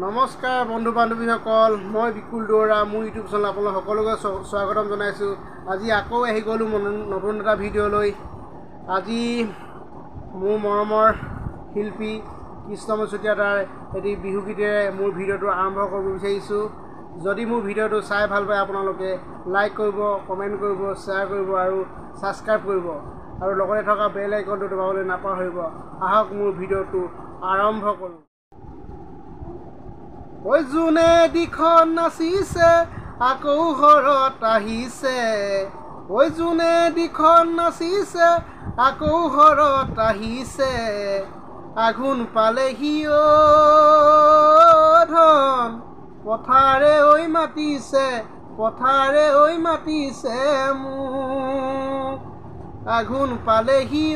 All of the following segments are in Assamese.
নমস্কাৰ বন্ধু বান্ধৱীসকল, মই বিকুল দুৱৰা। মোৰ ইউটিউব চেনেল আপোনালোক সকলোকে স্বাগতম জনাইছোঁ। আজি আকৌ আহি গ'লোঁ নতুন এটা ভিডিঅ' লৈ। আজি মোৰ মৰমৰ শিল্পী কৃষ্ণময় চুতীয়া দাৰ এটি বিহুগীতেৰে মোৰ ভিডিঅ'টো আৰম্ভ কৰিব বিচাৰিছোঁ। যদি মোৰ ভিডিঅ'টো চাই ভাল পায় আপোনালোকে লাইক কৰিব, কমেণ্ট কৰিব, শ্বেয়াৰ কৰিব আৰু ছাবস্ক্ৰাইব কৰিব আৰু লগতে থকা বেল আইকনটো দবাবলৈ নাপাহৰিব। আহক মোৰ ভিডিঅ'টো আৰম্ভ কৰোঁ। ঐ যোনে দিখন নাচিছে আকৌ ঘৰত আহিছে, ঐ যোনে দিখন নাচিছে আকৌ ঘৰত আহিছে, আঘোণ পালেহি ধন পথাৰে ঐ মাতিছে, পথাৰে ঐ মাতিছে মোক, আঘোণ পালেহি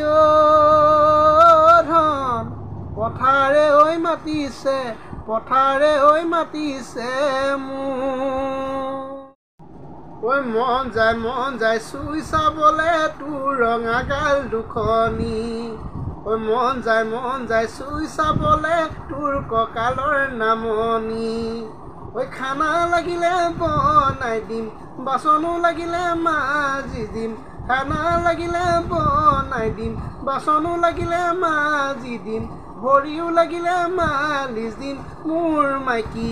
ধন পথাৰে ঐ মাতিছে, পথাৰে ঐ মাতিছে মোক। ঐ মন যায় চুই চাবলে তোৰ ৰঙা গাল দুখনি, ঐ মন যায় চুই চাবলে তোৰ কঁকালৰ নামনি, ঐ খানা লাগিলে বনাই দিম, বাচনো লাগিলে মাজি দিম, খানা লাগিলে বনাই দিম, বাচনো লাগিলে মাজি দিম, ভৰিও লাগিলে মালিচ দিম, মোৰ মাইকী